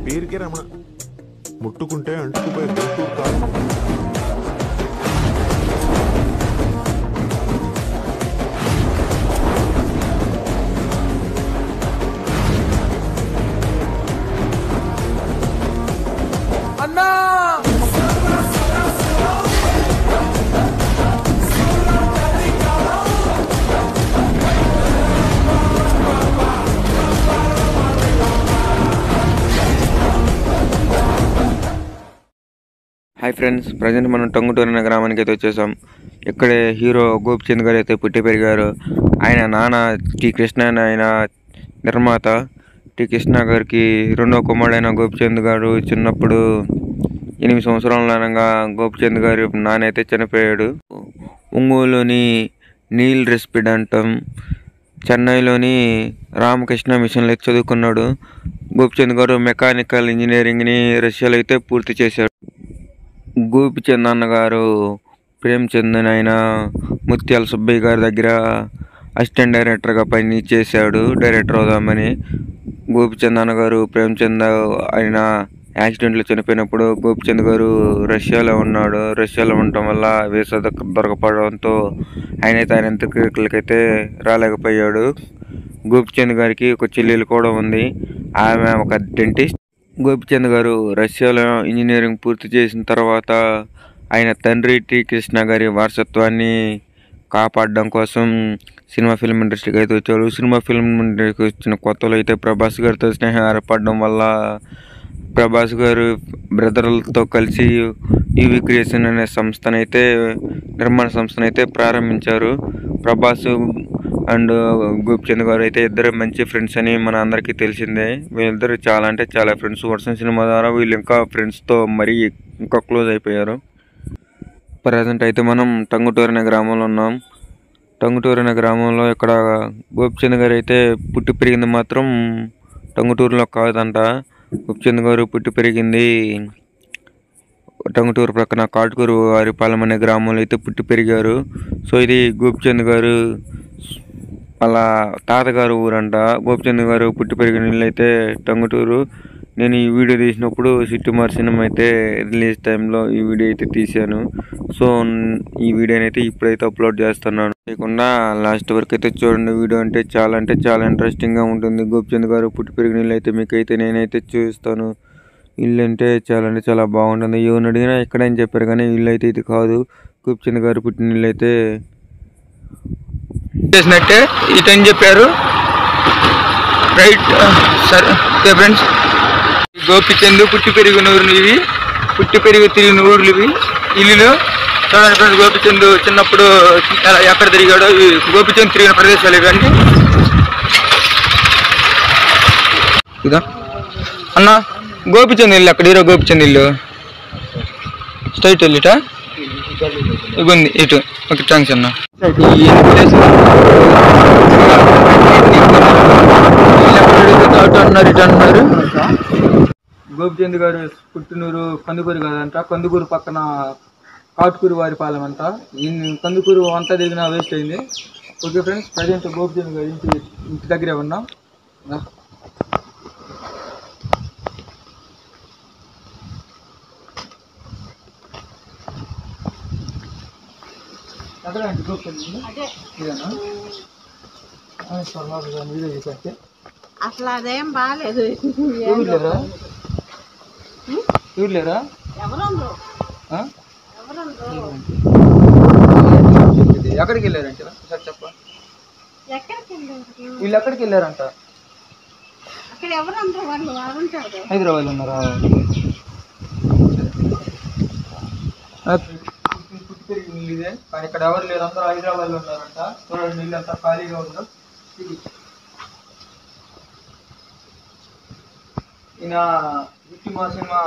పేరుకే రమణ, ముట్టుకుంటే అంటుకుపోయే గుంటూరు కాదు. అన్నా హాయ్ ఫ్రెండ్స్, ప్రజెంట్ మనం టంగుటూరు అనే గ్రామానికి అయితే వచ్చేసాం. ఇక్కడే హీరో గోపిచంద్ గారు అయితే పుట్టి పెరిగారు. ఆయన నాన్న టి కృష్ణ అని ఆయన నిర్మాత. టి కృష్ణ గారికి రెండో కుమారుడైన గోపిచంద్ గారు చిన్నప్పుడు 8 సంవత్సరాల అనగా గోపిచంద్ గారి నాన్న అయితే చనిపోయాడు. ఒంగోలులోని నీల్ రెస్పిడెంటం, చెన్నైలోని రామకృష్ణ మిషన్లో చదువుకున్నాడు. గోపిచంద్ గారు మెకానికల్ ఇంజనీరింగ్ని రష్యాలో అయితే పూర్తి చేశాడు. గోపిచంద్ అన్నగారు ప్రేమ్చంద్ ఆయన ముత్యాల సుబ్బయ్య గారి దగ్గర అసిస్టెంట్ డైరెక్టర్గా పని చేశాడు, డైరెక్టర్ అవుదామని. గోపిచంద్ అన్నగారు ప్రేమ్చంద్ ఆయన యాక్సిడెంట్లో చనిపోయినప్పుడు గోపిచంద్ గారు రష్యాలో ఉన్నాడు. రష్యాలో ఉండటం వల్ల వీసా దొరకపోవడంతో ఆయన అంత్యక్రియలకైతే రాలేకపోయాడు. గోపిచంద్ గారికి ఒక చెల్లెలు కూడా ఉంది, ఆమె ఒక డెంటిస్ట్. గోపిచంద్ గారు రష్యాలో ఇంజనీరింగ్ పూర్తి చేసిన తర్వాత ఆయన తండ్రి టి కృష్ణ గారి వారసత్వాన్ని కాపాడడం కోసం సినిమా ఫిల్మ్ ఇండస్ట్రీకి అయితే వచ్చారు. సినిమా ఫిల్మ్ ఇండస్ట్రీకి వచ్చిన కొత్తలో అయితే ప్రభాస్ గారితో స్నేహం ఏర్పడడం వల్ల ప్రభాస్ గారు బ్రదర్లతో కలిసి యూవి క్రియేషన్ అనే సంస్థనైతే నిర్మాణ సంస్థనైతే ప్రారంభించారు. ప్రభాస్ అండ్ గోపిచంద్ గారు అయితే ఇద్దరు మంచి ఫ్రెండ్స్ అని మన అందరికీ తెలిసిందే. వీళ్ళిద్దరు చాలా అంటే చాలా ఫ్రెండ్స్. వర్షం సినిమా ద్వారా వీళ్ళు ఇంకా ఫ్రెండ్స్తో మరీ ఇంకా క్లోజ్ అయిపోయారు. ప్రజెంట్ అయితే మనం టంగుటూరు అనే గ్రామంలో ఉన్నాం. టంగుటూరు అనే గ్రామంలో ఇక్కడ గోపిచంద్ గారు అయితే పుట్టి పెరిగింది మాత్రం టంగుటూరులో కాదంట. గోపిచంద్ గారు పుట్టి పెరిగింది టంగుటూరు ప్రక్కన కాటుకూరు వారిపాలెం అనే గ్రామంలో అయితే పుట్టి పెరిగారు. సో ఇది గోపిచంద్ గారు వాళ్ళ తాతగారు ఊరంట. గోపిచంద్ గారు పుట్టి పెరిగిన ఇల్లు అయితే టంగుటూరు. నేను ఈ వీడియో తీసినప్పుడు సిట్టుమార్ సినిమా అయితే రిలీజ్ టైంలో ఈ వీడియో అయితే తీశాను. సో ఈ వీడియోని అయితే ఇప్పుడైతే అప్లోడ్ చేస్తున్నాను. లేకుండా లాస్ట్ వరకు అయితే చూడండి. వీడియో అంటే చాలా ఇంట్రెస్టింగ్గా ఉంటుంది. గోపిచంద్ గారు పుట్టి పెరిగిన ఇల్లు అయితే మీకైతే నేనైతే చూపిస్తాను. ఇల్లు అంటే చాలా బాగుంటుంది. ఎవరిని అడిగినా ఎక్కడని చెప్పారు, కానీ ఇల్లు అయితే ఇది కాదు. గోపిచంద్ గారు పుట్టిన ఇల్లు అయితే చేసినట్టే ఇటని చెప్పారు. రైట్ సరే ఫ్రెండ్స్, గోపిచంద్ పుట్టి పెరిగిన ఊరు ఇవి, పుట్టి పెరిగి తిరిగిన ఊర్లు ఇవి, ఇల్లులు చూడండి ఫ్రెండ్స్. గోపిచంద్ చిన్నప్పుడు ఎక్కడ తిరిగాడో, గోపిచంద్ తిరిగిన ప్రదేశాలు ఇవన్నీ. ఇదా అన్న గోపిచంద్ ఇల్లు, అక్కడ హీరో గోపిచంద్ ఇల్లు స్ట్రైట్ వెళ్ళిట ఇబ్బంది ఇటు. ఓకే థ్యాంక్స్ అన్న. అన్నారు ఇటు అన్నారు. గోపిచంద్ గారు పుట్టినూరు కందుకూరు కాదంట, కందుకూరు పక్కన కాటుకూరు వారిపాలెం అంట. కందుకూరు అంతా దిగిన వేస్ట్ అయింది. ఓకే ఫ్రెండ్స్, ప్రజెంట్ గోపిచంద్ గారి ఇంటి దగ్గరే ఉన్నాం. అసలు అదేం బాగాలేదు. చూడలేరా ఎక్కడికి వెళ్ళారంట సార్ చెప్ప. వీళ్ళు ఎక్కడికి వెళ్ళారంట? హైదరాబాద్ ఉన్నారా? ఇదే కానీ ఇక్కడ ఎవరు లేరు, అందరూ హైదరాబాద్ లో ఉన్నారంట. చూడండి ఇల్లు అంతా ఖాళీగా ఉందో. ఈయన సినిమా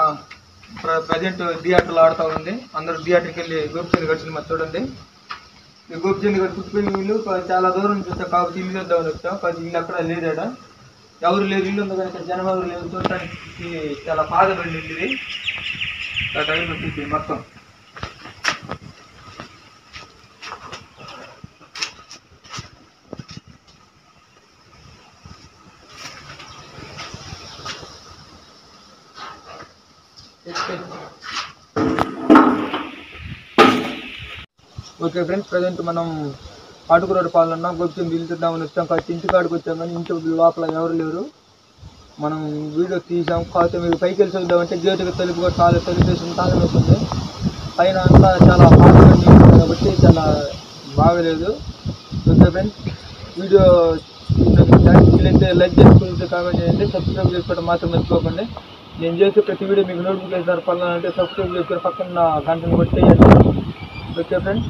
ప్రజెంట్ థియేటర్లో ఆడుతూ ఉంది. అందరూ థియేటర్కి వెళ్ళి గోపిచంద్ గారి సినిమా చూడండి. ఈ గోపిచంద్ గారి పుట్టిపోయిన ఇల్లు చాలా దూరం నుంచి వచ్చా కాబట్టి ఇల్లు వద్దామని వచ్చాం. కానీ ఇల్లు అక్కడ లేదాడ, ఎవరు లేరు. ఇల్లు ఉంది కానీ ఇక్కడ జనం ఎవరు లేరు. చూడటానికి చాలా బాధపడి ఇల్లు మొత్తం. ఓకే ఫ్రెండ్స్, ప్రజెంట్ మనం ఆటుకురోడ్ పాలన గోపిచంద్ ఇల్లు చూద్దామని వచ్చాం. కాదు ఇంటి కాడికి వచ్చాం, కానీ ఇంటి లోపల ఎవరు లేరు. మనం వీడియో తీసాం. కాకపోతే మీరు పైకి వెళ్ళి చూద్దామంటే గేటుకి తలుపు కూడా తలుపేసి తాళం అవుతుంది. పైన అంతా చాలా హార్డ్గా ఉంటుంది కాబట్టి చాలా బాగలేదు. ఓకే ఫ్రెండ్స్, వీడియో వీలైతే లైక్ చేసుకుంటే కామెంట్ చేయండి, సబ్స్క్రైబ్ చేసుకోవడం మాత్రం మర్చిపోకండి. నేను చేసే ప్రతి వీడియో మీకు నోటిఫికేషన్ పడాలంటే సబ్స్క్రైబ్ చేసుకుని పక్కన గంటను కొట్టేయండి. Okay friends.